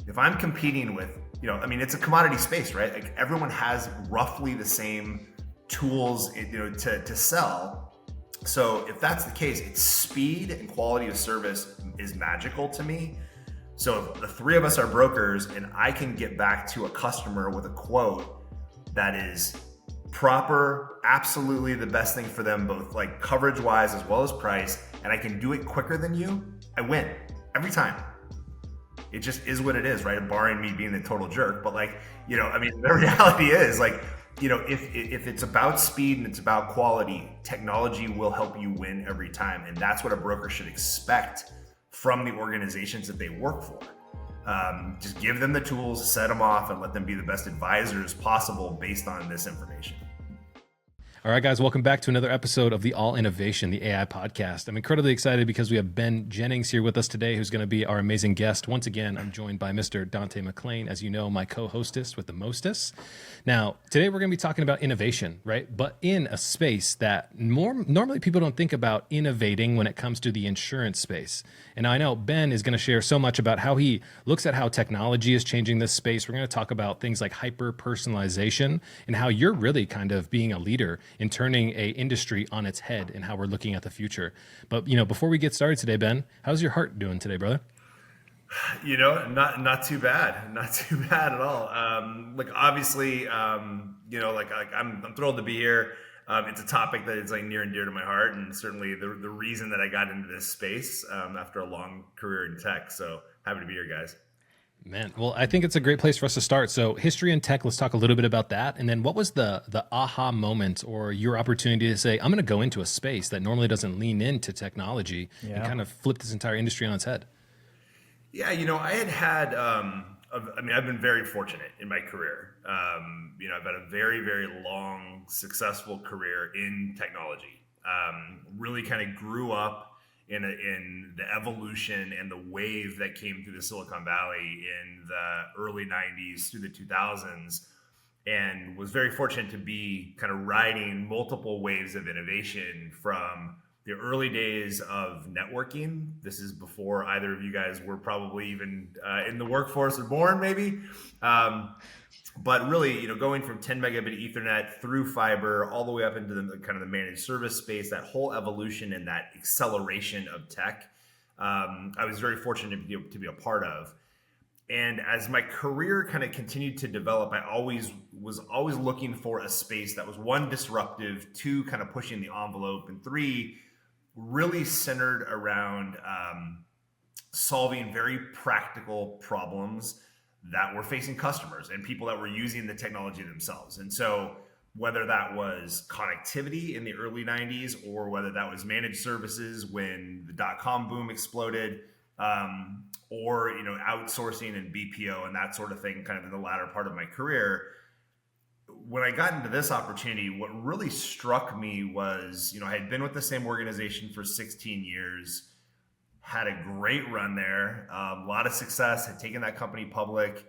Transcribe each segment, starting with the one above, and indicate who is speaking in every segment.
Speaker 1: if I'm competing with, I mean, it's a commodity space, right? Like everyone has roughly the same tools, to sell. So if that's the case, it's speed and quality of service is magical to me. So if the three of us are brokers and I can get back to a customer with a quote that is proper, absolutely the best thing for them, both like coverage wise as well as price, and I can do it quicker than you, I win every time. It just is what it is, right? Barring me being the total jerk. But like, I mean, the reality is like, if it's about speed and it's about quality, technology will help you win every time. And that's what a broker should expect from the organizations that they work for. Just give them the tools, set them off, and let them be the best advisors possible based on this information.
Speaker 2: All right, guys, welcome back to another episode of the All Innovation, the AI podcast. I'm incredibly excited because we have Ben Jennings here with us today, who's going to be our amazing guest. Once again, I'm joined by Mr. Dante McLean, as you know, my co-hostess with the mostest. Now, today we're going to be talking about innovation, right? But in a space that normally people don't think about innovating when it comes to the insurance space. And I know Ben is going to share so much about how he looks at how technology is changing this space. We're going to talk about things like hyper-personalization and how you're really kind of being a leader in turning a industry on its head and how we're looking at the future. But, before we get started today, Ben, how's your heart doing today, brother?
Speaker 1: Not too bad. Not too bad at all. Obviously, I'm thrilled to be here. It's a topic that is like near and dear to my heart, and certainly the reason that I got into this space after a long career in tech. So happy to be here, guys.
Speaker 2: Man, well, I think it's a great place for us to start. So history and tech, let's talk a little bit about that. And then what was the aha moment or your opportunity to say, I'm going to go into a space that normally doesn't lean into technology and kind of flip this entire industry on its head?
Speaker 1: Yeah, I've been very fortunate in my career. I've had a very, very long, successful career in technology. Really kind of grew up in the evolution and the wave that came through the Silicon Valley in the early 90s through the 2000s, and was very fortunate to be kind of riding multiple waves of innovation from the early days of networking. This is before either of you guys were probably even in the workforce or born, maybe. But really, going from 10 megabit Ethernet through fiber all the way up into the kind of the managed service space, that whole evolution and that acceleration of tech, I was very fortunate to be a part of. And as my career kind of continued to develop, I was always looking for a space that was, one, disruptive, two, kind of pushing the envelope, and three, really centered around solving very practical problems that were facing customers and people that were using the technology themselves. And so whether that was connectivity in the early 90s or whether that was managed services when the dot-com boom exploded, or outsourcing and BPO and that sort of thing kind of in the latter part of my career, when I got into this opportunity, what really struck me was, I had been with the same organization for 16 years, had a great run there, a lot of success, had taken that company public,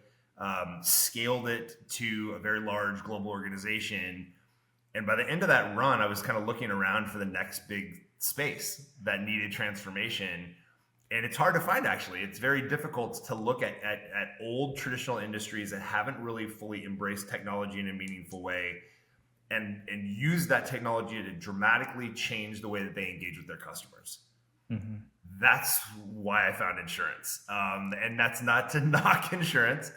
Speaker 1: scaled it to a very large global organization. And by the end of that run, I was kind of looking around for the next big space that needed transformation. And it's hard to find, actually. It's very difficult to look at old traditional industries that haven't really fully embraced technology in a meaningful way and use that technology to dramatically change the way that they engage with their customers. Mm-hmm. That's why I found insurance. And that's not to knock insurance,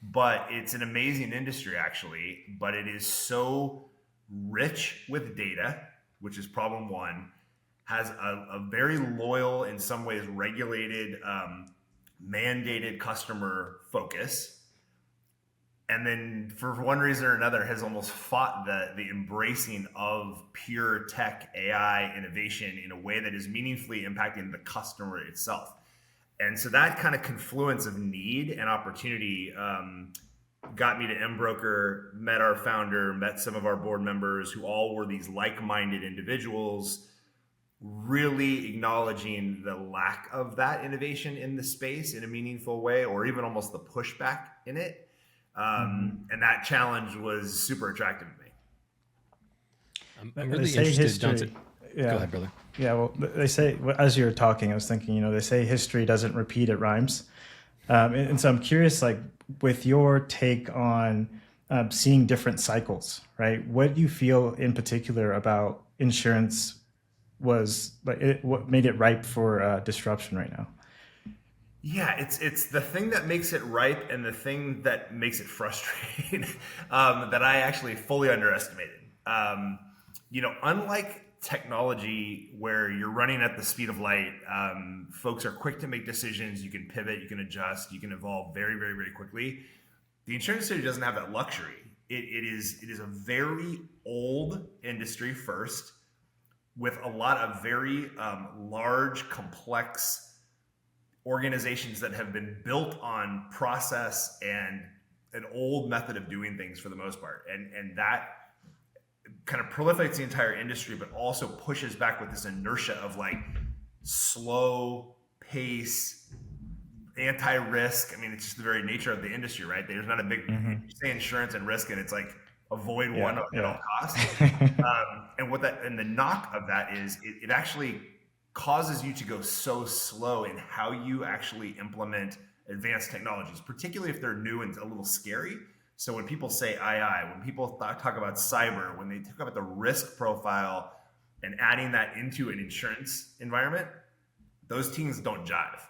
Speaker 1: but it's an amazing industry, actually. But it is so rich with data, which is problem one, has a very loyal, in some ways regulated, mandated customer focus. And then for one reason or another has almost fought the embracing of pure tech AI innovation in a way that is meaningfully impacting the customer itself. And so that kind of confluence of need and opportunity got me to Embroker, met our founder, met some of our board members who all were these like-minded individuals, really acknowledging the lack of that innovation in the space in a meaningful way, or even almost the pushback in it. And that challenge was super attractive to me.
Speaker 2: I'm really interested, Johnson.
Speaker 3: Yeah.
Speaker 2: Go ahead, brother.
Speaker 3: Yeah, well, they say, as you're talking, I was thinking, they say history doesn't repeat, it rhymes. And so I'm curious, like with your take on seeing different cycles, right? What do you feel in particular about insurance was like what made it ripe for disruption right now?
Speaker 1: Yeah, it's the thing that makes it ripe and the thing that makes it frustrating that I actually fully underestimated. Unlike technology where you're running at the speed of light, folks are quick to make decisions. You can pivot, you can adjust, you can evolve very, very, very quickly. The insurance industry doesn't have that luxury. It is a very old industry first, with a lot of very large, complex organizations that have been built on process and an old method of doing things for the most part. And that kind of proliferates the entire industry, but also pushes back with this inertia of like slow pace, anti-risk. I mean, it's just the very nature of the industry, right? There's not a big, you say insurance and risk and it's like avoid one at all costs. And the knock of that is it actually causes you to go so slow in how you actually implement advanced technologies, particularly if they're new and a little scary. So when people say AI, when people talk about cyber, when they talk about the risk profile and adding that into an insurance environment, those teams don't jive.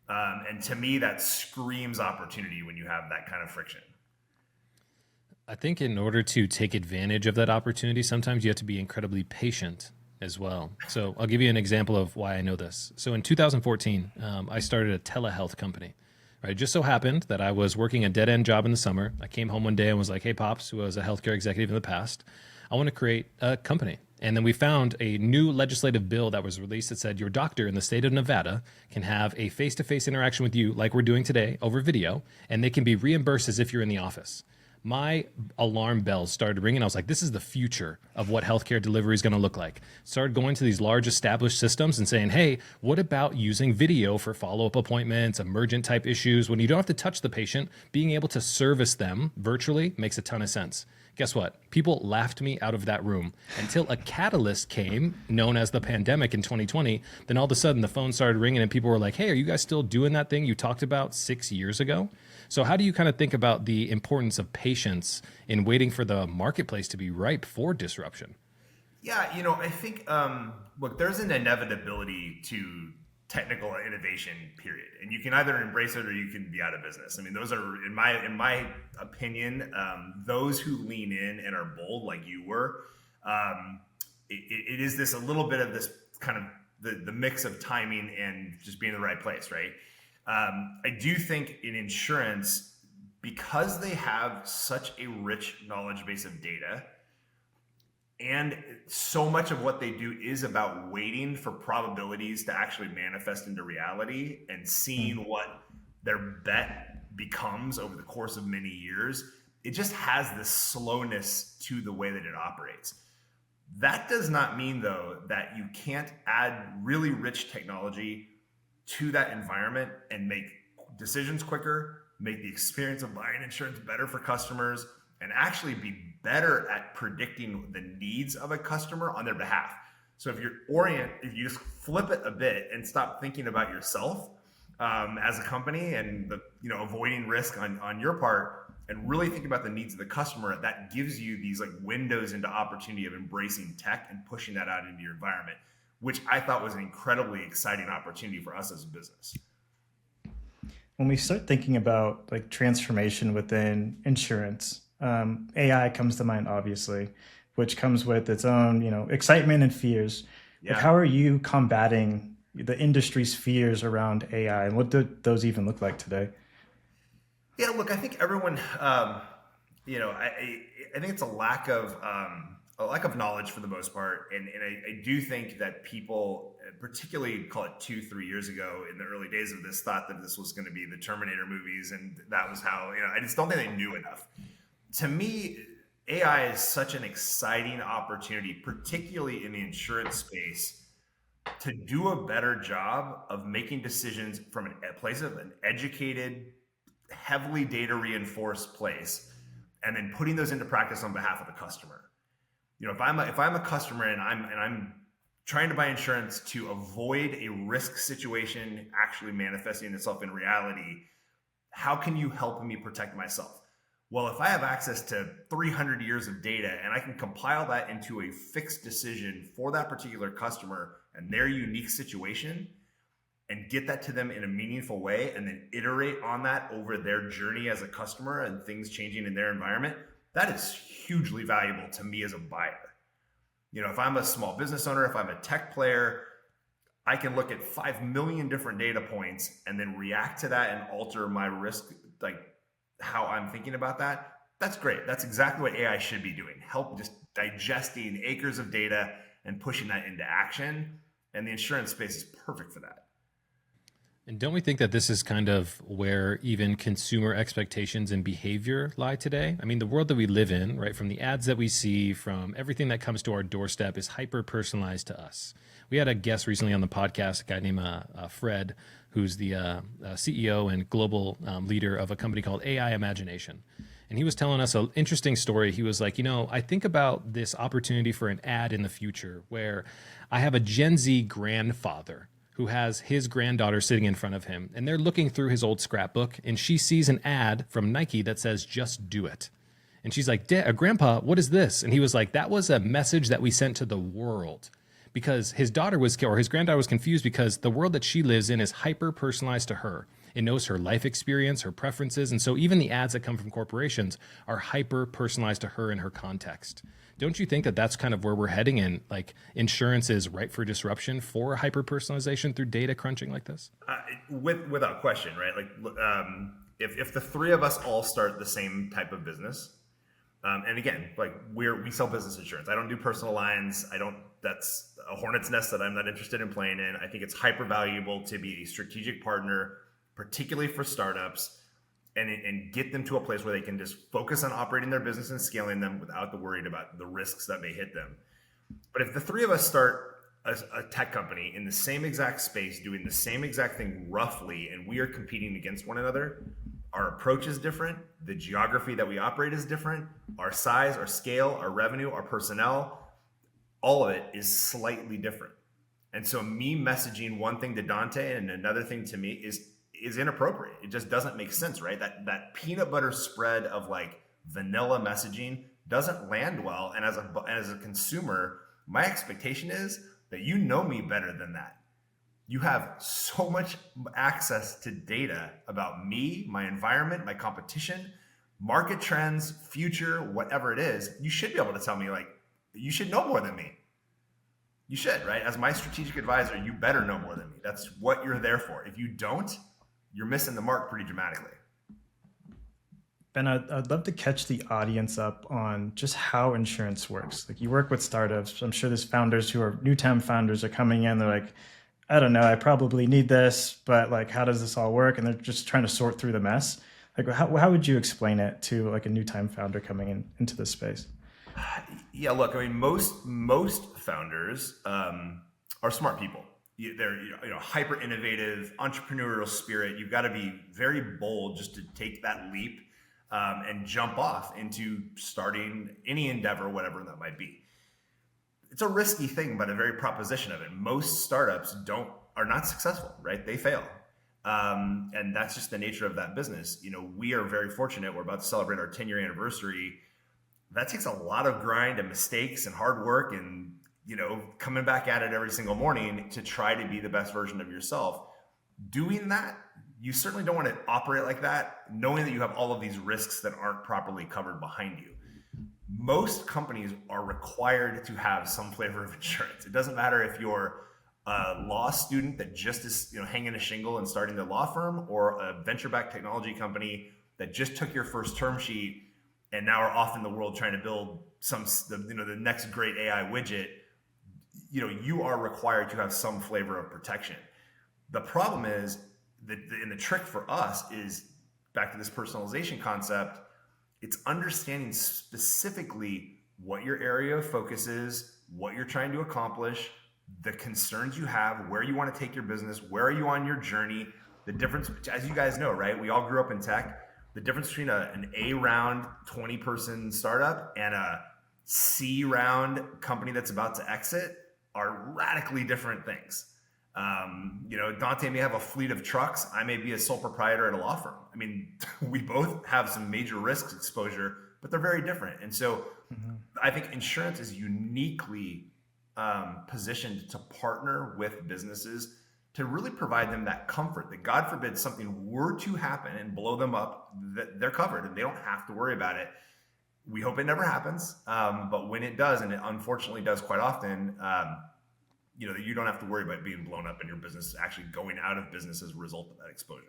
Speaker 1: And to me, that screams opportunity when you have that kind of friction.
Speaker 2: I think in order to take advantage of that opportunity, sometimes you have to be incredibly patient as well. So I'll give you an example of why I know this. So in 2014, I started a telehealth company. Right? It just so happened that I was working a dead-end job in the summer. I came home one day and was like, hey, Pops, who was a healthcare executive in the past, I want to create a company. And then we found a new legislative bill that was released that said your doctor in the state of Nevada can have a face-to-face interaction with you like we're doing today over video, and they can be reimbursed as if you're in the office. My alarm bells started ringing. I was like, this is the future of what healthcare delivery is going to look like. Started going to these large established systems and saying, hey, what about using video for follow-up appointments, emergent type issues? When you don't have to touch the patient, being able to service them virtually makes a ton of sense. Guess what? People laughed me out of that room until a catalyst came, known as the pandemic in 2020. Then all of a sudden the phone started ringing and people were like, hey, are you guys still doing that thing you talked about 6 years ago? So how do you kind of think about the importance of patience in waiting for the marketplace to be ripe for disruption?
Speaker 1: Yeah, I think, look, there's an inevitability to technical innovation, period. And you can either embrace it or you can be out of business. I mean, those are, in my opinion, those who lean in and are bold like you were, it is this a little bit of this kind of the mix of timing and just being in the right place, right? I do think in insurance, because they have such a rich knowledge base of data, and so much of what they do is about waiting for probabilities to actually manifest into reality and seeing what their bet becomes over the course of many years. It just has this slowness to the way that it operates. That does not mean, though, that you can't add really rich technology to that environment and make decisions quicker, make the experience of buying insurance better for customers, and actually be better at predicting the needs of a customer on their behalf. So if you just flip it a bit and stop thinking about yourself as a company and avoiding risk on your part, and really think about the needs of the customer, that gives you these like windows into opportunity of embracing tech and pushing that out into your environment, which I thought was an incredibly exciting opportunity for us as a business.
Speaker 3: When we start thinking about like transformation within insurance, AI comes to mind, obviously, which comes with its own, excitement and fears. Yeah. Like, how are you combating the industry's fears around AI, and what do those even look like today?
Speaker 1: Yeah, look, I think everyone, I think it's a lack of knowledge for the most part, and I do think that people, particularly call it 2-3 years ago, in the early days of this, thought that this was going to be the Terminator movies, and that was how. I just don't think they knew enough. To me, AI is such an exciting opportunity, particularly in the insurance space, to do a better job of making decisions from a place of an educated, heavily data reinforced place, and then putting those into practice on behalf of the customer. If I'm a customer and I'm trying to buy insurance to avoid a risk situation actually manifesting itself in reality, How can you help me protect myself? Well, if I have access to 300 years of data and I can compile that into a fixed decision for that particular customer and their unique situation and get that to them in a meaningful way and then iterate on that over their journey as a customer and things changing in their environment, that is hugely valuable to me as a buyer. If I'm a small business owner, if I'm a tech player, I can look at 5 million different data points and then react to that and alter my risk, like how I'm thinking about that. That's great. That's exactly what AI should be doing. Help just digesting acres of data and pushing that into action. And the insurance space is perfect for that.
Speaker 2: And don't we think that this is kind of where even consumer expectations and behavior lie today? I mean, the world that we live in, right, from the ads that we see, from everything that comes to our doorstep is hyper-personalized to us. We had a guest recently on the podcast, a guy named Fred, who's the CEO and global leader of a company called AI Imagination. And he was telling us an interesting story. He was like, I think about this opportunity for an ad in the future where I have a Gen Z grandfather who has his granddaughter sitting in front of him, and they're looking through his old scrapbook, and she sees an ad from Nike that says, "Just do it." And she's like, Grandpa, what is this? And he was like, that was a message that we sent to the world, because his granddaughter was confused because the world that she lives in is hyper-personalized to her. It knows her life experience, her preferences, and so even the ads that come from corporations are hyper-personalized to her and her context. Don't you think that that's kind of where we're heading in? Like, insurance is ripe for disruption for hyper-personalization through data crunching like this?
Speaker 1: Without question, right? Like, if the three of us all start the same type of business, and again, like we sell business insurance. I don't do personal lines. That's a hornet's nest that I'm not interested in playing in. I think it's hyper valuable to be a strategic partner, particularly for startups, and get them to a place where they can just focus on operating their business and scaling them without the worried about the risks that may hit them. But if the three of us start a tech company in the same exact space, doing the same exact thing roughly, and we are competing against one another, our approach is different. The geography that we operate is different. Our size, our scale, our revenue, our personnel, all of it is slightly different. And so me messaging one thing to Dante and another thing to me is inappropriate. It just doesn't make sense, right? That peanut butter spread of like vanilla messaging doesn't land well. And as a consumer, my expectation is that you know me better than that. You have so much access to data about me, my environment, my competition, market trends, future, whatever it is. You should be able to tell me, like, you should know more than me. You should, right? As my strategic advisor, you better know more than me. That's what you're there for. If you don't, you're missing the mark pretty dramatically.
Speaker 3: Ben, I'd love to catch the audience up on just how insurance works. Like, you work with startups. I'm sure there's founders who are new-time founders are coming in. They're like, I don't know, I probably need this, but like, how does this all work? And they're just trying to sort through the mess. Like, how would you explain it to like a new-time founder coming into this space?
Speaker 1: Yeah, look, I mean, most founders are smart people. They're hyper innovative, entrepreneurial spirit. You've got to be very bold just to take that leap and jump off into starting any endeavor, whatever that might be. It's a risky thing, but a very proposition of it. Most startups are not successful, right? They fail. And that's just the nature of that business. We are very fortunate. We're about to celebrate our 10-year anniversary. That takes a lot of grind and mistakes and hard work and, coming back at it every single morning to try to be the best version of yourself. Doing that, you certainly don't want to operate like that, knowing that you have all of these risks that aren't properly covered behind you. Most companies are required to have some flavor of insurance. It doesn't matter if you're a law student that just is hanging a shingle and starting their law firm, or a venture-backed technology company that just took your first term sheet and now are off in the world trying to build the next great AI widget. You are required to have some flavor of protection. The problem is and the trick for us is back to this personalization concept. It's understanding specifically what your area of focus is, what you're trying to accomplish, the concerns you have, where you want to take your business, where are you on your journey, the difference, as you guys know, right? We all grew up in tech. The difference between an A round 20-person startup and a C round company that's about to exit are radically different things. Dante may have a fleet of trucks. I may be a sole proprietor at a law firm. I mean, we both have some major risks exposure, but they're very different. And so I think insurance is uniquely positioned to partner with businesses to really provide them that comfort that God forbid something were to happen and blow them up, that they're covered and they don't have to worry about it. We hope it never happens. But when it does, and it unfortunately does quite often, you don't have to worry about being blown up and your business actually going out of business as a result of that exposure.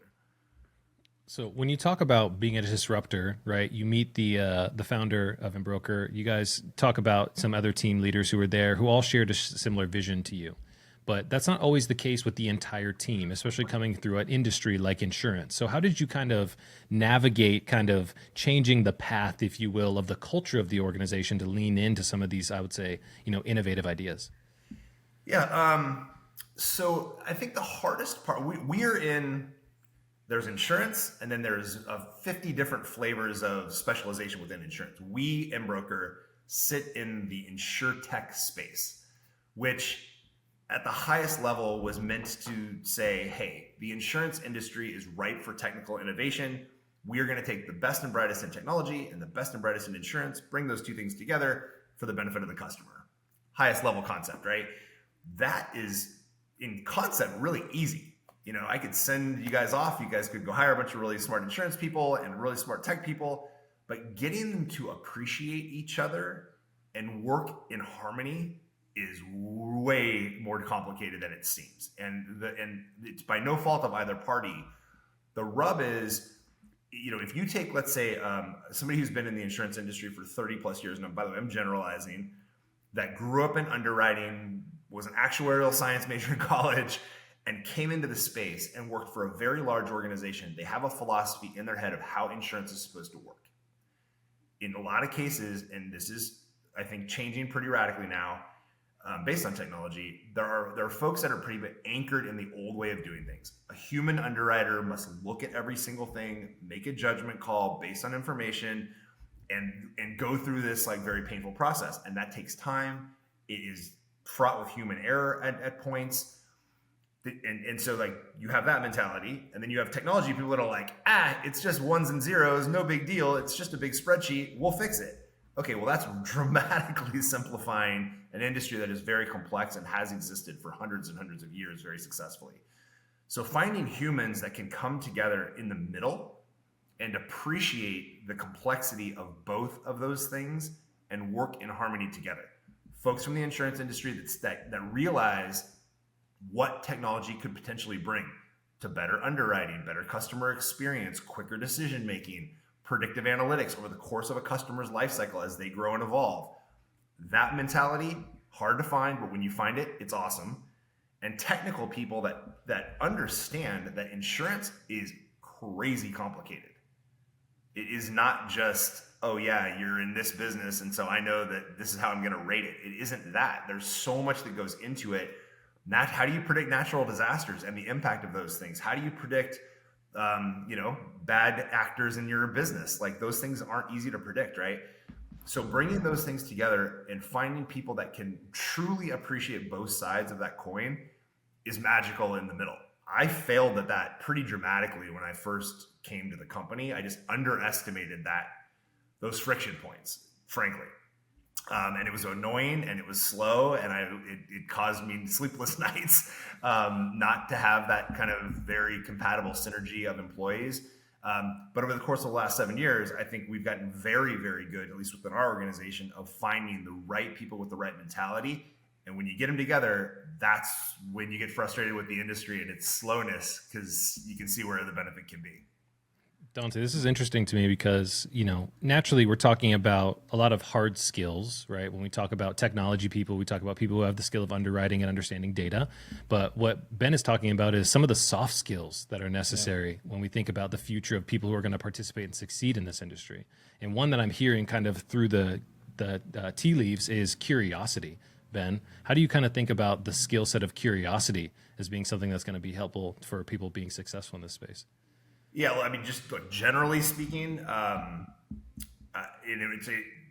Speaker 2: So when you talk about being a disruptor, right, you meet the founder of Embroker. You guys talk about some other team leaders who were there who all shared a similar vision to you. But that's not always the case with the entire team, especially coming through an industry like insurance. So how did you kind of navigate kind of changing the path, if you will, of the culture of the organization to lean into some of these, I would say, innovative ideas?
Speaker 1: Yeah. So I think the hardest part, there's insurance, and then there's 50 different flavors of specialization within insurance. We, Embroker, sit in the insurtech space, which at the highest level was meant to say, hey, the insurance industry is ripe for technical innovation. We are going to take the best and brightest in technology and the best and brightest in insurance, bring those two things together for the benefit of the customer. Highest level concept, right? That is, in concept, really easy. I could send you guys off. You guys could go hire a bunch of really smart insurance people and really smart tech people, but getting them to appreciate each other and work in harmony is way more complicated than it seems. And it's by no fault of either party. The rub is, if you take, let's say, somebody who's been in the insurance industry for 30 plus years, and by the way, I'm generalizing, that grew up in underwriting, was an actuarial science major in college, and came into the space and worked for a very large organization. They have a philosophy in their head of how insurance is supposed to work. In a lot of cases, and this is, I think, changing pretty radically now, based on technology, there are folks that are pretty anchored in the old way of doing things. A human underwriter must look at every single thing, make a judgment call based on information, and go through this like very painful process. And that takes time. It is fraught with human error at points. And so like you have that mentality, and then you have technology people that are like, it's just ones and zeros, no big deal. It's just a big spreadsheet. We'll fix it. Okay, well, that's dramatically simplifying an industry that is very complex and has existed for hundreds and hundreds of years very successfully. So finding humans that can come together in the middle and appreciate the complexity of both of those things and work in harmony together. Folks from the insurance industry that realize what technology could potentially bring to better underwriting, better customer experience, quicker decision making, predictive analytics over the course of a customer's life cycle as they grow and evolve. That mentality, hard to find, but when you find it, it's awesome. And technical people that understand that insurance is crazy complicated. It is not just, oh yeah, you're in this business, and so I know that this is how I'm going to rate it. It isn't that. There's so much that goes into it. How do you predict natural disasters and the impact of those things? How do you predict bad actors in your business? Like, those things aren't easy to predict, right? So bringing those things together and finding people that can truly appreciate both sides of that coin is magical in the middle. I failed at that pretty dramatically when I first came to the company. I just underestimated those friction points, frankly. And it was annoying and it was slow, and it caused me sleepless nights not to have that kind of very compatible synergy of employees. But over the course of the last 7 years, I think we've gotten very, very good, at least within our organization, of finding the right people with the right mentality. And when you get them together, that's when you get frustrated with the industry and its slowness, because you can see where the benefit can be.
Speaker 2: Dante, this is interesting to me because, naturally we're talking about a lot of hard skills, right? When we talk about technology people, we talk about people who have the skill of underwriting and understanding data. But what Ben is talking about is some of the soft skills that are necessary when we think about the future of people who are going to participate and succeed in this industry. And one that I'm hearing kind of through the tea leaves is curiosity. Ben, how do you kind of think about the skill set of curiosity as being something that's going to be helpful for people being successful in this space?
Speaker 1: Yeah, well, I mean, just generally speaking,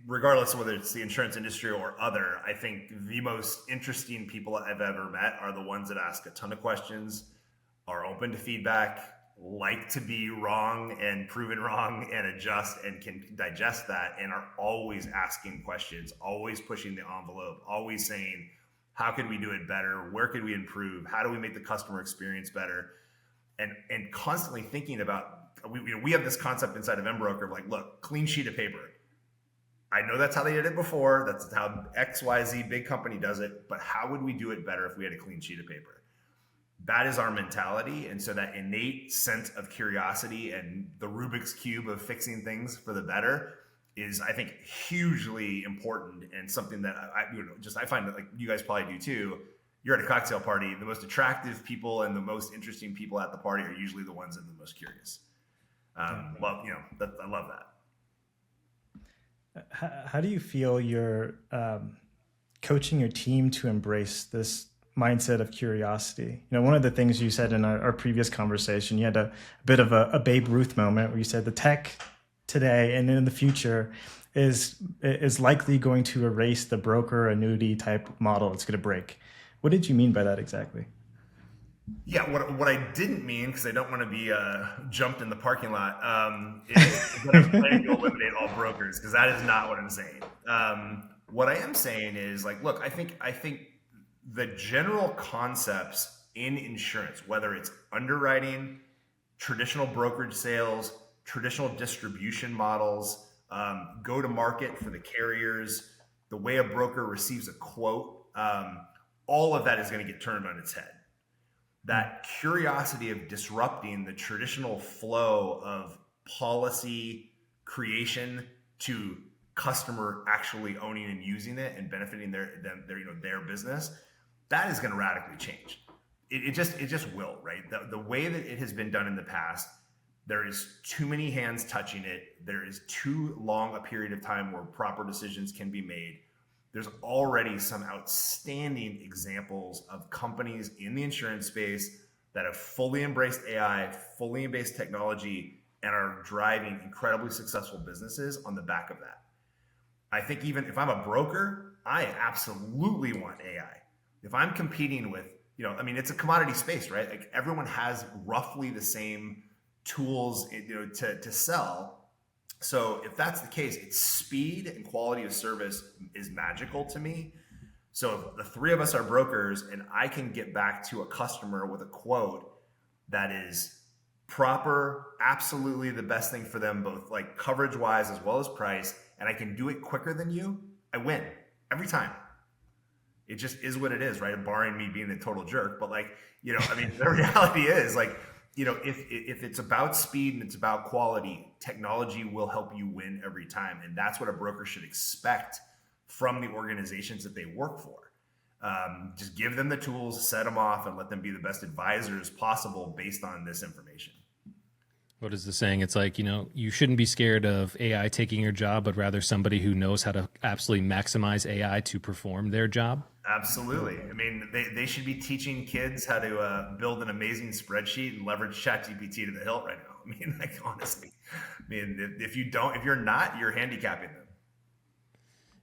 Speaker 1: regardless of whether it's the insurance industry or other, I think the most interesting people I've ever met are the ones that ask a ton of questions, are open to feedback, like to be wrong and proven wrong and adjust and can digest that, and are always asking questions, always pushing the envelope, always saying, how could we do it better? Where could we improve? How do we make the customer experience better? And constantly thinking about, we have this concept inside of Embroker of like, look, clean sheet of paper. I know that's how they did it before. That's how XYZ big company does it. But how would we do it better if we had a clean sheet of paper? That is our mentality. And so that innate sense of curiosity and the Rubik's Cube of fixing things for the better is, I think, hugely important, and something that I find that, like, you guys probably do too. You're at a cocktail party, the most attractive people and the most interesting people at the party are usually the ones that are the most curious. I love that.
Speaker 3: How do you feel you're coaching your team to embrace this mindset of curiosity? One of the things you said in our previous conversation, you had a bit of a Babe Ruth moment where you said the tech today and in the future is likely going to erase the broker annuity type model. It's going to break. What did you mean by that exactly?
Speaker 1: Yeah, what I didn't mean, because I don't want to be jumped in the parking lot, is that I'm planning to eliminate all brokers, because that is not what I'm saying. What I am saying is, like, look, I think the general concepts in insurance, whether it's underwriting, traditional brokerage sales, traditional distribution models, go to market for the carriers, the way a broker receives a quote, all of that is going to get turned on its head. That curiosity of disrupting the traditional flow of policy creation to customer actually owning and using it and benefiting their business, that is going to radically change. It just will, right? The way that it has been done in the past, there is too many hands touching it. There is too long a period of time where proper decisions can be made. There's already some outstanding examples of companies in the insurance space that have fully embraced AI, fully embraced technology, and are driving incredibly successful businesses on the back of that. I think even if I'm a broker, I absolutely want AI. If I'm competing with, it's a commodity space, right? Like, everyone has roughly the same tools, to sell. So if that's the case, it's speed and quality of service is magical to me. So if the three of us are brokers and I can get back to a customer with a quote that is proper, absolutely the best thing for them, both like coverage wise as well as price, and I can do it quicker than you, I win every time. It just is what it is, right? Barring me being a total jerk. But the reality is, like, if it's about speed and it's about quality, technology will help you win every time. And that's what a broker should expect from the organizations that they work for. Just give them the tools, set them off, and let them be the best advisors possible based on this information.
Speaker 2: What is the saying? It's like, you shouldn't be scared of AI taking your job, but rather somebody who knows how to absolutely maximize AI to perform their job.
Speaker 1: Absolutely. They should be teaching kids how to build an amazing spreadsheet and leverage ChatGPT to the hilt right now. Honestly, if you're not, you're handicapping them.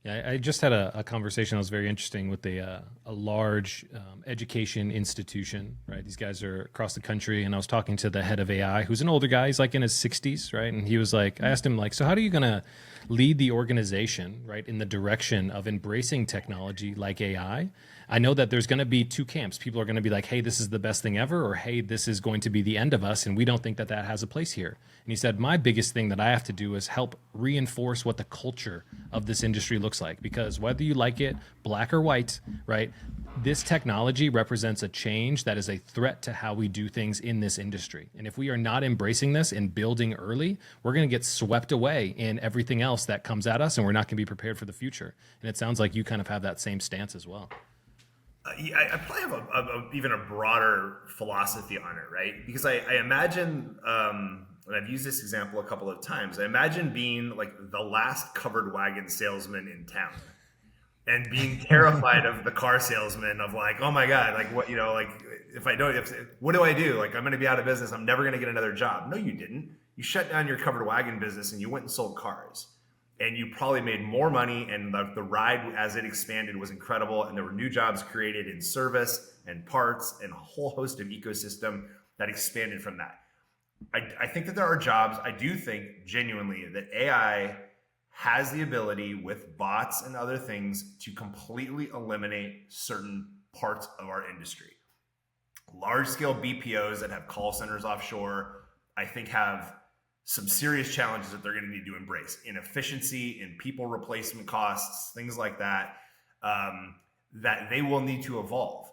Speaker 2: Yeah, I just had a conversation that was very interesting with a large education institution, right? These guys are across the country, and I was talking to the head of AI, who's an older guy. He's like in his 60s, right? And he was like, I asked him, like, so how are you going to lead the organization, right, in the direction of embracing technology like AI? I know that there's going to be two camps. People are going to be like, hey, this is the best thing ever, or hey, this is going to be the end of us, and we don't think that has a place here. And he said, my biggest thing that I have to do is help reinforce what the culture of this industry looks like, because whether you like it, black or white, right, this technology represents a change that is a threat to how we do things in this industry. And if we are not embracing this and building early, we're going to get swept away in everything else that comes at us, and we're not going to be prepared for the future. And it sounds like you kind of have that same stance as well.
Speaker 1: I probably have even a broader philosophy on it, right? Because I imagine, and I've used this example a couple of times, I imagine being like the last covered wagon salesman in town and being terrified of the car salesman of like, oh my God, like what, what do I do? Like, I'm going to be out of business. I'm never going to get another job. No, you didn't. You shut down your covered wagon business and you went and sold cars. and you probably made more money, and the ride as it expanded was incredible, and there were new jobs created in service and parts and a whole host of ecosystem that expanded from that. I think that there are jobs. I do think genuinely that AI has the ability with bots and other things to completely eliminate certain parts of our industry. Large scale BPOs that have call centers offshore, I think have some serious challenges that they're going to need to embrace in efficiency, in people replacement costs, things like that, that they will need to evolve.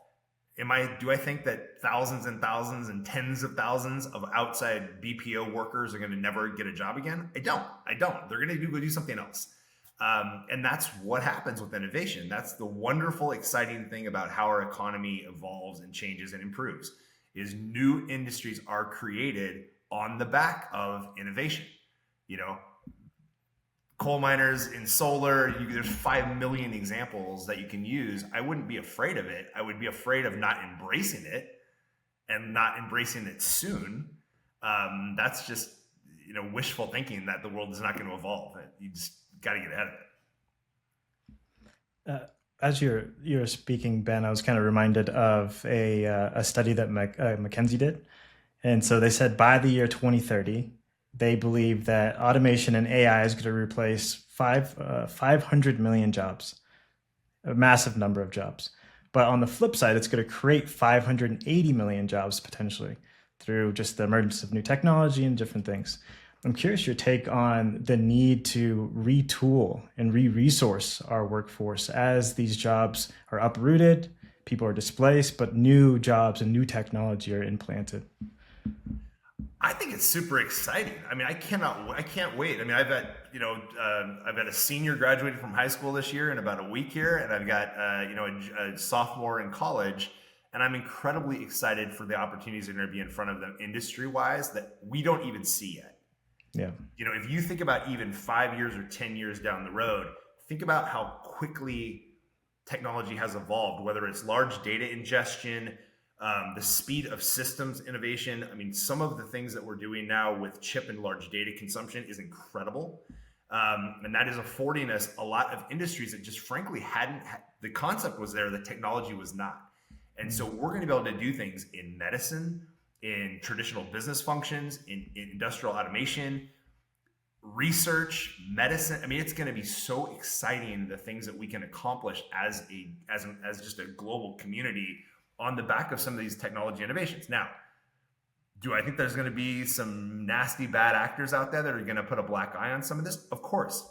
Speaker 1: Do I think that thousands and thousands and tens of thousands of outside BPO workers are going to never get a job again? I don't. They're going to go do something else. And that's what happens with innovation. That's the wonderful, exciting thing about how our economy evolves and changes and improves, is new industries are created on the back of innovation. Coal miners in solar, there's 5 million examples that you can use. I wouldn't be afraid of it. I would be afraid of not embracing it and not embracing it soon. That's just, wishful thinking that the world is not going to evolve. You just got to get ahead of it.
Speaker 3: As you're speaking, Ben, I was kind of reminded of a study that McKinsey did. And so they said by the year 2030, they believe that automation and AI is going to replace 500 million jobs, a massive number of jobs. But on the flip side, it's going to create 580 million jobs potentially through just the emergence of new technology and different things. I'm curious your take on the need to retool and re-resource our workforce as these jobs are uprooted, people are displaced, but new jobs and new technology are implanted.
Speaker 1: I think it's super exciting. I mean, I can't wait. I mean, I've had a senior graduated from high school this year in about a week here, and I've got a sophomore in college, and I'm incredibly excited for the opportunities that are going to be in front of them industry-wise that we don't even see yet.
Speaker 3: Yeah.
Speaker 1: If you think about even 5 years or 10 years down the road, think about how quickly technology has evolved, whether it's large data ingestion, the speed of systems innovation. I mean, some of the things that we're doing now with chip and large data consumption is incredible. And that is affording us a lot of industries that just frankly the concept was there, the technology was not. And so we're going to be able to do things in medicine, in traditional business functions, in industrial automation, research, medicine. I mean, it's going to be so exciting, the things that we can accomplish as just a global community on the back of some of these technology innovations. Now, do I think there's going to be some nasty bad actors out there that are going to put a black eye on some of this? Of course.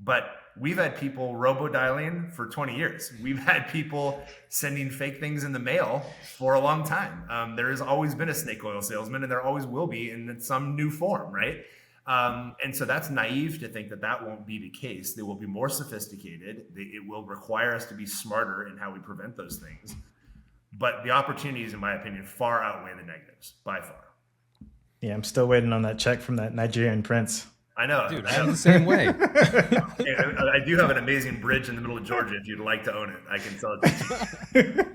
Speaker 1: But we've had people robo-dialing for 20 years. We've had people sending fake things in the mail for a long time. There has always been a snake oil salesman, and there always will be in some new form, right? And so that's naive to think that won't be the case. They will be more sophisticated. It will require us to be smarter in how we prevent those things. But the opportunities, in my opinion, far outweigh the negatives, by far.
Speaker 3: Yeah, I'm still waiting on that check from that Nigerian prince.
Speaker 1: I know.
Speaker 2: Dude, I'm the same way.
Speaker 1: I do have an amazing bridge in the middle of Georgia. If you'd like to own it, I can sell it to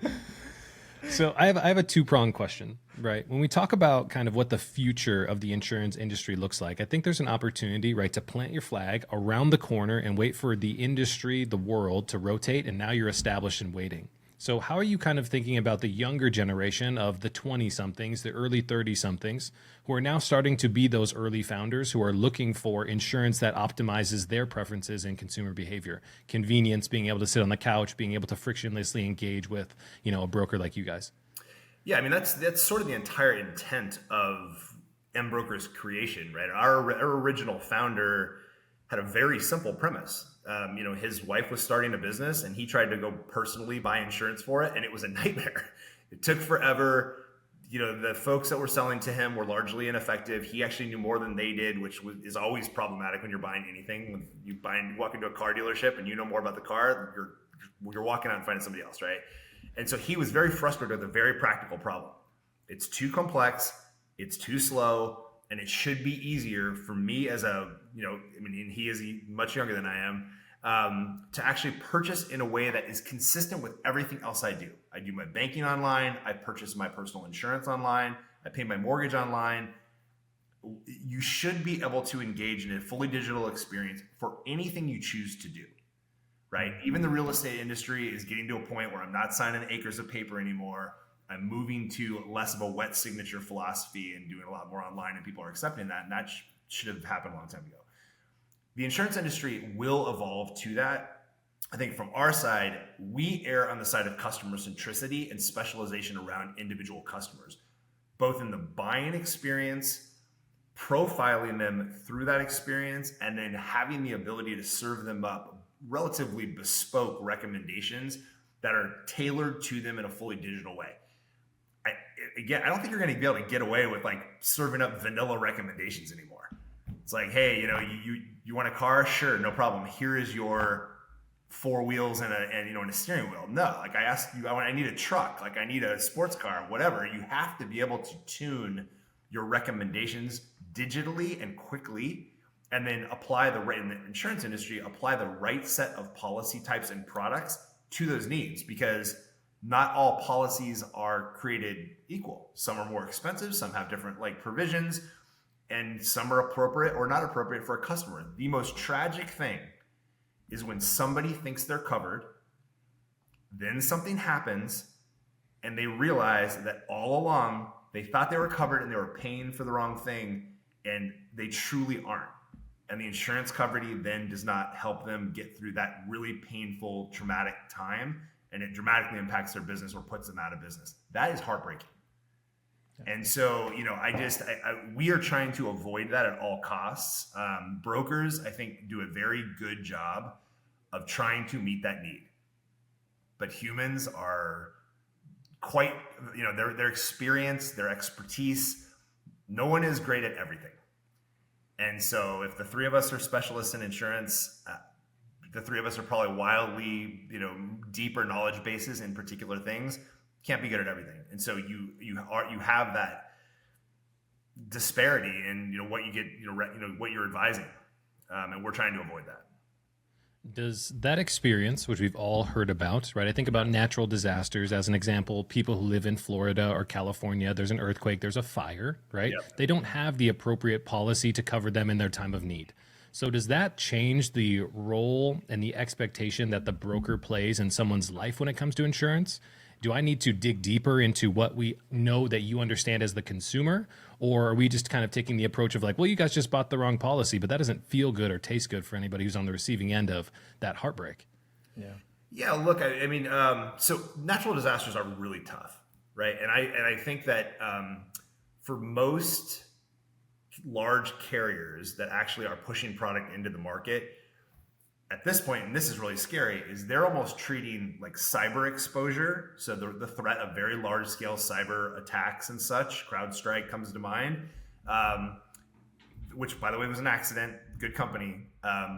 Speaker 1: you.
Speaker 2: So I have a two-pronged question, right? When we talk about kind of what the future of the insurance industry looks like, I think there's an opportunity, right, to plant your flag around the corner and wait for the industry, the world to rotate, and now you're established and waiting. So how are you kind of thinking about the younger generation of the 20-somethings, the early 30-somethings, who are now starting to be those early founders who are looking for insurance that optimizes their preferences and consumer behavior, convenience, being able to sit on the couch, being able to frictionlessly engage with, a broker like you guys? Yeah,
Speaker 1: I mean, that's sort of the entire intent of Embroker's creation, right? Our original founder had a very simple premise. His wife was starting a business and he tried to go personally buy insurance for it, and it was a nightmare. It took forever. The folks that were selling to him were largely ineffective. He actually knew more than they did, which is always problematic when you're buying anything. When you walk into a car dealership and you know more about the car, you're walking out and finding somebody else, right? And so he was very frustrated with a very practical problem. It's too complex, it's too slow, and it should be easier for me as he is much younger than I am, to actually purchase in a way that is consistent with everything else I do. I do my banking online. I purchase my personal insurance online. I pay my mortgage online. you should be able to engage in a fully digital experience for anything you choose to do, right? Even the real estate industry is getting to a point where I'm not signing acres of paper anymore. I'm moving to less of a wet signature philosophy and doing a lot more online, and people are accepting that. And that should have happened a long time ago. The insurance industry will evolve to that. I think from our side, we err on the side of customer centricity and specialization around individual customers, both in the buying experience, profiling them through that experience, and then having the ability to serve them up relatively bespoke recommendations that are tailored to them in a fully digital way. I don't think you're going to be able to get away with like serving up vanilla recommendations anymore. It's like, hey, you want a car? Sure, no problem. Here is your 4 wheels and a steering wheel. No, like I asked you, I need a truck, like I need a sports car, whatever. You have to be able to tune your recommendations digitally and quickly, and then apply in the insurance industry, apply the right set of policy types and products to those needs, because not all policies are created equal. Some are more expensive, some have different like provisions, and some are appropriate or not appropriate for a customer. The most tragic thing is when somebody thinks they're covered, then something happens, and they realize that all along they thought they were covered and they were paying for the wrong thing, and they truly aren't. And the insurance company then does not help them get through that really painful, traumatic time, and it dramatically impacts their business or puts them out of business. That is heartbreaking. And so, we are trying to avoid that at all costs. Brokers, I think, do a very good job of trying to meet that need. But humans are quite, their experience, their expertise, no one is great at everything. And so if the three of us are specialists in insurance, the three of us are probably wildly, deeper knowledge bases in particular things, can't be good at everything. And so you have that disparity in what you get, what you're advising, and we're trying to avoid that.
Speaker 2: Does that experience, which we've all heard about, right? I think about natural disasters as an example. People who live in Florida or California, there's an earthquake, there's a fire, right? Yep. They don't have the appropriate policy to cover them in their time of need. So does that change the role and the expectation that the broker plays in someone's life when it comes to insurance? Do I need to dig deeper into what we know that you understand as the consumer? Or are we just kind of taking the approach of like, well, you guys just bought the wrong policy, but that doesn't feel good or taste good for anybody who's on the receiving end of that heartbreak?
Speaker 1: Yeah. Look, so natural disasters are really tough, right? And I think that for most large carriers that actually are pushing product into the market at this point, and this is really scary, is they're almost treating like cyber exposure. So the threat of very large scale cyber attacks and such, CrowdStrike comes to mind, which by the way was an accident, good company,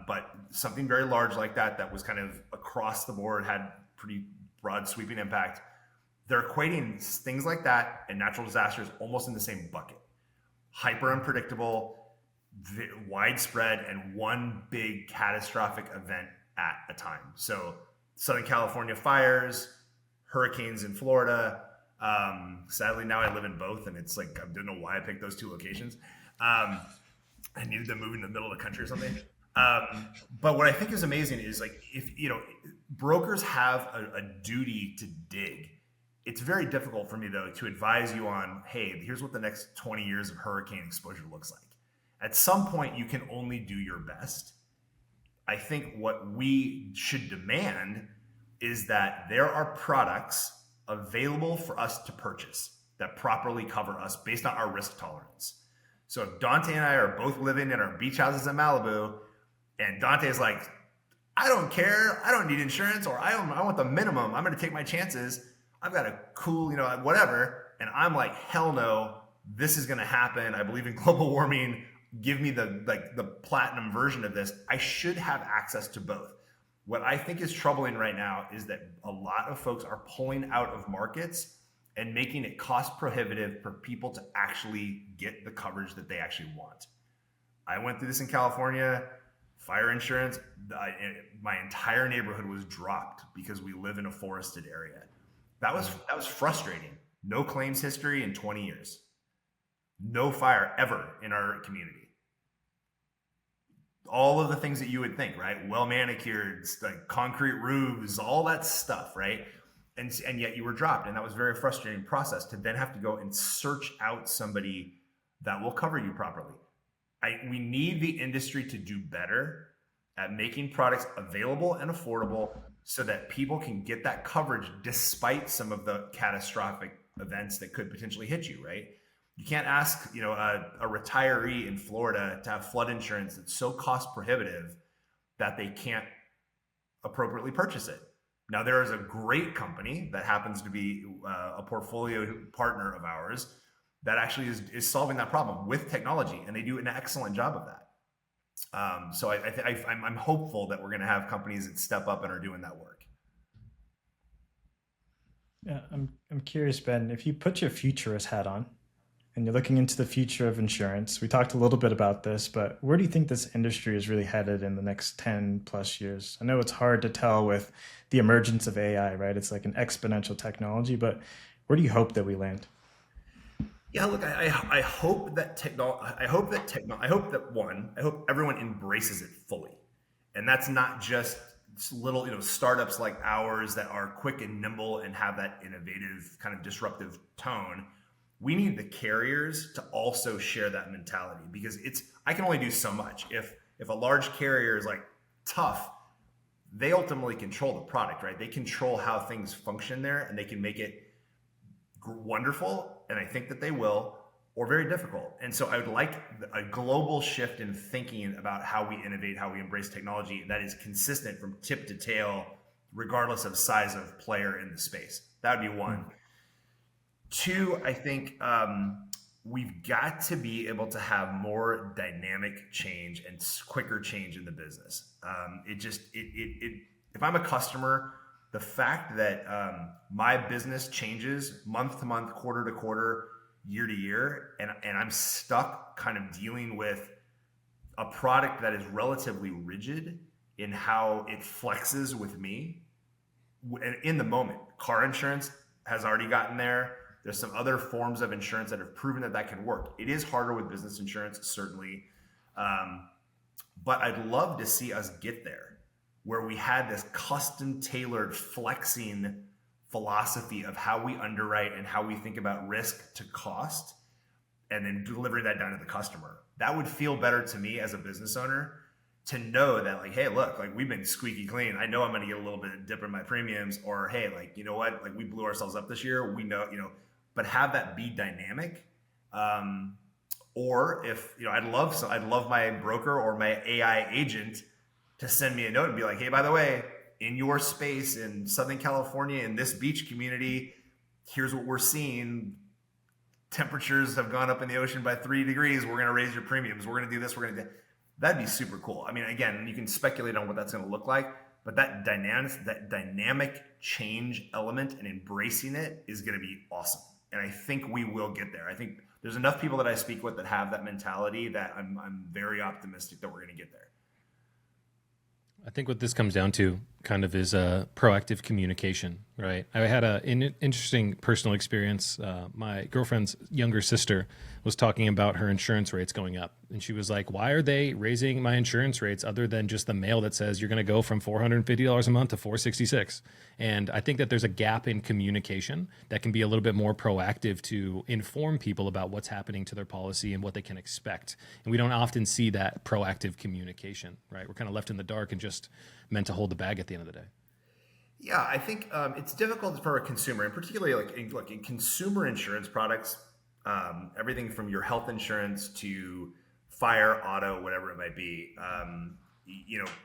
Speaker 1: but something very large like that was kind of across the board, had pretty broad sweeping impact. They're equating things like that and natural disasters almost in the same bucket. Hyper unpredictable, widespread, and one big catastrophic event at a time. So Southern California fires, hurricanes in Florida. Sadly, now I live in both, and it's like, I don't know why I picked those two locations. I needed them moving to the middle of the country or something. But what I think is amazing is like, if brokers have a duty to dig. It's very difficult for me though to advise you on, hey, here's what the next 20 years of hurricane exposure looks like. At some point, you can only do your best. I think what we should demand is that there are products available for us to purchase that properly cover us based on our risk tolerance. So if Dante and I are both living in our beach houses in Malibu, and Dante's like, I don't care, I don't need insurance, or I want the minimum, I'm going to take my chances, I've got a cool, whatever, and I'm like, hell no, this is going to happen, I believe in global warming, give me the platinum version of this. I should have access to both. What I think is troubling right now is that a lot of folks are pulling out of markets and making it cost prohibitive for people to actually get the coverage that they actually want. I went through this in California, fire insurance, my entire neighborhood was dropped because we live in a forested area. That was frustrating. No claims history in 20 years. No fire ever in our community. All of the things that you would think, right? Well manicured, like concrete roofs, all that stuff, right? And yet you were dropped, and that was a very frustrating process to then have to go and search out somebody that will cover you properly. We need the industry to do better at making products available and affordable so that people can get that coverage despite some of the catastrophic events that could potentially hit you, right? You can't ask, a retiree in Florida to have flood insurance that's so cost prohibitive that they can't appropriately purchase it. Now, there is a great company that happens to be a portfolio partner of ours that actually is solving that problem with technology, and they do an excellent job of that. So I'm hopeful that we're going to have companies that step up and are doing that work.
Speaker 3: Yeah, I'm curious, Ben, if you put your futurist hat on and you're looking into the future of insurance, we talked a little bit about this, but where do you think this industry is really headed in the next 10 plus years? I know it's hard to tell with the emergence of AI, right? It's like an exponential technology, but where do you hope that we land?
Speaker 1: Yeah, look, I hope that I hope everyone embraces it fully, and that's not just little startups like ours that are quick and nimble and have that innovative kind of disruptive tone. We need the carriers to also share that mentality, because I can only do so much. If a large carrier is like tough, they ultimately control the product, right? They control how things function there, and they can make it wonderful, and I think that they will, or very difficult. And so I would like a global shift in thinking about how we innovate, how we embrace technology that is consistent from tip to tail, regardless of size of player in the space. That would be one. Two, I think we've got to be able to have more dynamic change and quicker change in the business. If I'm a customer, the fact that my business changes month to month, quarter to quarter, year to year, and I'm stuck kind of dealing with a product that is relatively rigid in how it flexes with me in the moment. Car insurance has already gotten there. There's some other forms of insurance that have proven that can work. It is harder with business insurance, certainly. But I'd love to see us get there, where we had this custom tailored flexing philosophy of how we underwrite and how we think about risk to cost, and then delivering that down to the customer. That would feel better to me as a business owner, to know that, like, hey, look, like, we've been squeaky clean. I know I'm going to get a little bit of dip in my premiums, or hey, like, you know what, like, we blew ourselves up this year. We know, but have that be dynamic. Or if, I'd love my broker or my AI agent to send me a note and be like, hey, by the way, in your space in Southern California, in this beach community, here's what we're seeing. Temperatures have gone up in the ocean by 3 degrees. We're going to raise your premiums. We're going to do this. We're going to do that. That'd be super cool. I mean, again, you can speculate on what that's going to look like, but that dynamic change element and embracing it is going to be awesome. And I think we will get there. I think there's enough people that I speak with that have that mentality that I'm very optimistic that we're going to get there.
Speaker 2: I think what this comes down to kind of is proactive communication, right? I had an interesting personal experience. My girlfriend's younger sister was talking about her insurance rates going up. And she was like, why are they raising my insurance rates other than just the mail that says you're going to go from $450 a month to $466? And I think that there's a gap in communication that can be a little bit more proactive to inform people about what's happening to their policy and what they can expect. And we don't often see that proactive communication, right? We're kind of left in the dark and just meant to hold the bag at the end of the day.
Speaker 1: Yeah, I think it's difficult for a consumer, and particularly in consumer insurance products, everything from your health insurance to fire, auto, whatever it might be.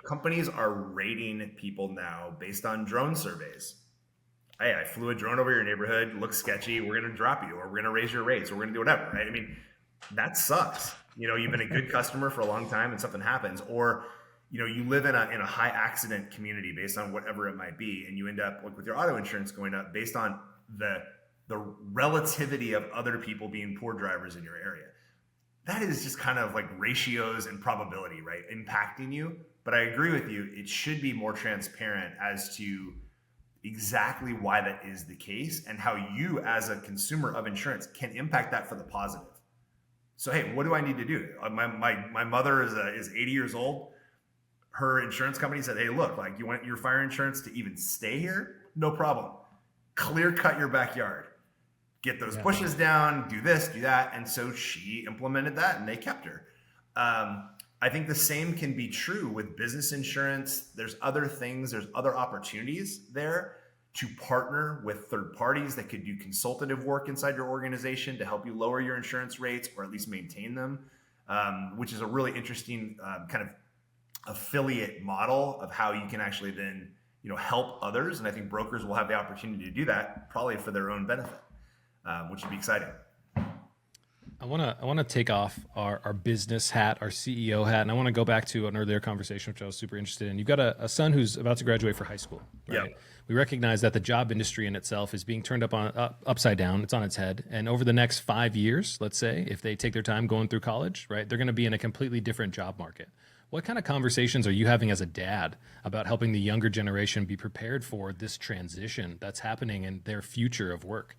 Speaker 1: Companies are rating people now based on drone surveys. Hey, I flew a drone over your neighborhood, looks sketchy, we're going to drop you, or we're going to raise your rates, or we're going to do whatever, right? I mean, that sucks. You've been a good customer for a long time and something happens, or you live in a high accident community based on whatever it might be, and you end up with your auto insurance going up based on the relativity of other people being poor drivers in your area. That is just kind of like ratios and probability, right? Impacting you. But I agree with you. It should be more transparent as to exactly why that is the case and how you as a consumer of insurance can impact that for the positive. So, hey, what do I need to do? My mother is 80 years old. Her insurance company said, hey, look, like, you want your fire insurance to even stay here? No problem. Clear cut your backyard. Get those bushes down, do this, do that. And so she implemented that and they kept her. I think the same can be true with business insurance. There's other things, there's other opportunities there to partner with third parties that could do consultative work inside your organization to help you lower your insurance rates or at least maintain them, which is a really interesting kind of affiliate model of how you can actually then, help others. And I think brokers will have the opportunity to do that probably for their own benefit, which would be exciting.
Speaker 2: I want to take off our business hat, our CEO hat, and I want to go back to an earlier conversation, which I was super interested in. You've got a son who's about to graduate for high school, right?
Speaker 1: Yep.
Speaker 2: We recognize that the job industry in itself is being turned upside down. It's on its head. And over the next 5 years, let's say, if they take their time going through college, right, they're going to be in a completely different job market. What kind of conversations are you having as a dad about helping the younger generation be prepared for this transition that's happening in their future of work?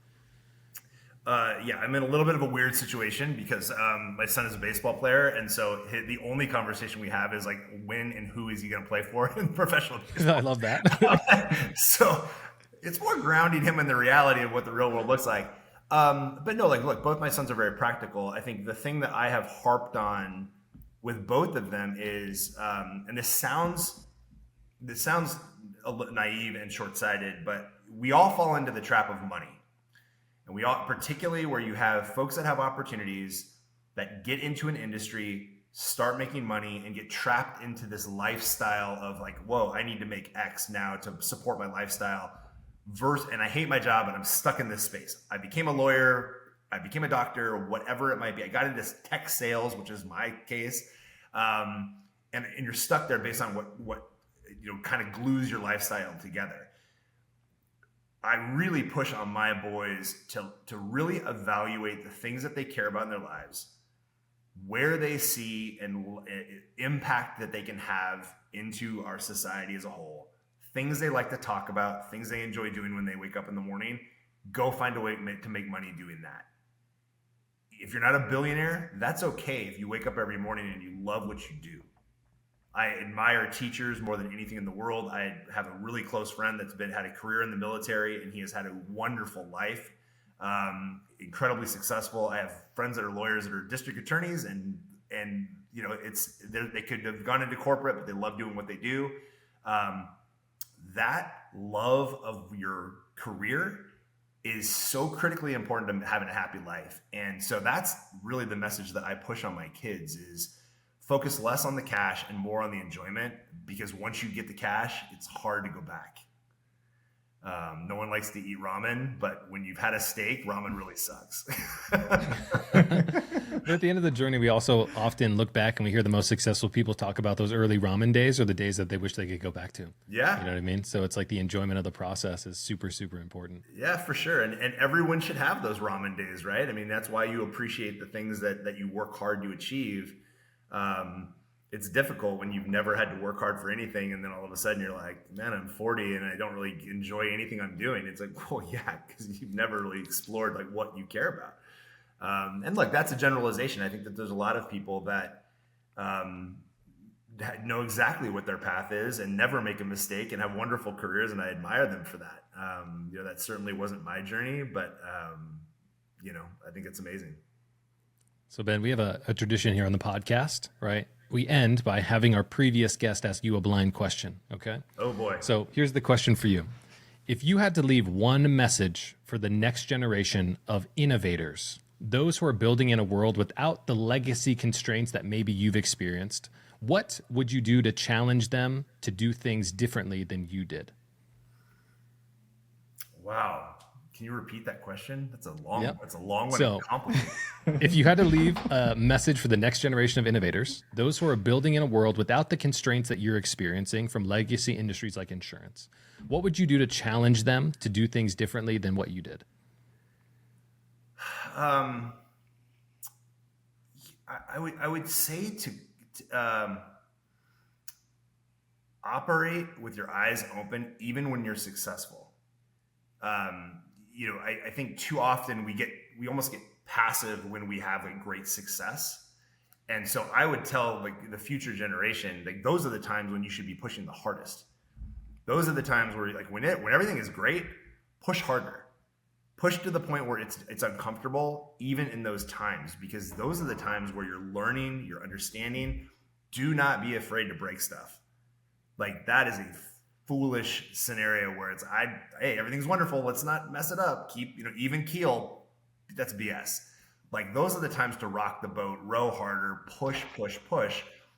Speaker 1: Yeah, I'm in a little bit of a weird situation because my son is a baseball player, and so the only conversation we have is like, when and who is he going to play for in professional baseball?
Speaker 2: I love that.
Speaker 1: So it's more grounding him in the reality of what the real world looks like. But no, like, look, both my sons are very practical. I think the thing that I have harped on with both of them is, and this sounds a little naive and short-sighted, but we all fall into the trap of money. And we all, particularly where you have folks that have opportunities that get into an industry, start making money, and get trapped into this lifestyle of like, whoa, I need to make X now to support my lifestyle. And I hate my job and I'm stuck in this space. I became a lawyer, I became a doctor, whatever it might be. I got into tech sales, which is my case. And you're stuck there based on what kind of glues your lifestyle together. I really push on my boys to really evaluate the things that they care about in their lives, where they see and impact that they can have into our society as a whole, things they like to talk about, things they enjoy doing when they wake up in the morning. Go find a way to make money doing that. If you're not a billionaire, that's okay if you wake up every morning and you love what you do. I admire teachers more than anything in the world. I have a really close friend that's had a career in the military, and he has had a wonderful life, incredibly successful. I have friends that are lawyers that are district attorneys, and they could have gone into corporate, but they love doing what they do. That love of your career is so critically important to having a happy life. And so that's really the message that I push on my kids is focus less on the cash and more on the enjoyment, because once you get the cash, it's hard to go back. No one likes to eat ramen, but when you've had a steak, ramen really sucks.
Speaker 2: But at the end of the journey, we also often look back and we hear the most successful people talk about those early ramen days or the days that they wish they could go back to.
Speaker 1: Yeah.
Speaker 2: You know what I mean? So it's like the enjoyment of the process is super, super important.
Speaker 1: Yeah, for sure. And everyone should have those ramen days, right? I mean, that's why you appreciate the things that you work hard to achieve. It's difficult when you've never had to work hard for anything, and then all of a sudden you're like, man, I'm 40 and I don't really enjoy anything I'm doing. It's like, well, yeah, because you've never really explored like what you care about. And look, that's a generalization. I think that there's a lot of people that know exactly what their path is and never make a mistake and have wonderful careers, and I admire them for that. That certainly wasn't my journey, but I think it's amazing.
Speaker 2: So Ben, we have a tradition here on the podcast, right? We end by having our previous guest ask you a blind question, okay?
Speaker 1: Oh boy.
Speaker 2: So here's the question for you. If you had to leave one message for the next generation of innovators, those who are building in a world without the legacy constraints that maybe you've experienced, what would you do to challenge them to do things differently than you did?
Speaker 1: Wow. Can you repeat that question? That's a long one.
Speaker 2: So,
Speaker 1: and complicated.
Speaker 2: If you had to leave a message for the next generation of innovators, those who are building in a world without the constraints that you're experiencing from legacy industries like insurance, what would you do to challenge them to do things differently than what you did?
Speaker 1: I would say to operate with your eyes open, even when you're successful. I think too often we almost get passive when we have like great success. And so I would tell like the future generation, like those are the times when you should be pushing the hardest. Those are the times where like when everything is great, push harder. Push to the point where it's uncomfortable, even in those times, because those are the times where you're learning, you're understanding. Do not be afraid to break stuff. Like that is a foolish scenario where it's hey, everything's wonderful, let's not mess it up. Keep, even keel. That's BS. Like those are the times to rock the boat, row harder, push,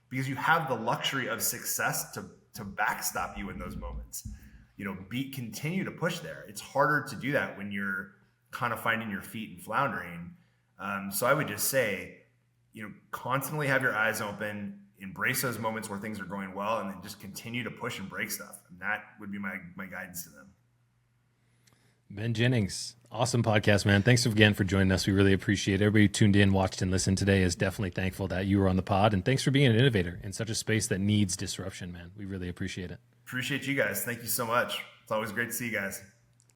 Speaker 1: because you have the luxury of success to backstop you in those moments. Continue to push there. It's harder to do that when you're kind of finding your feet and floundering. So I would just say, constantly have your eyes open, embrace those moments where things are going well, and then just continue to push and break stuff. And that would be my guidance to them.
Speaker 2: Ben Jennings, awesome podcast, man. Thanks again for joining us. We really appreciate it. Everybody who tuned in, watched, and listened today is definitely thankful that you were on the pod. And thanks for being an innovator in such a space that needs disruption, man. We really appreciate it.
Speaker 1: Appreciate you guys. Thank you so much. It's always great to see you guys.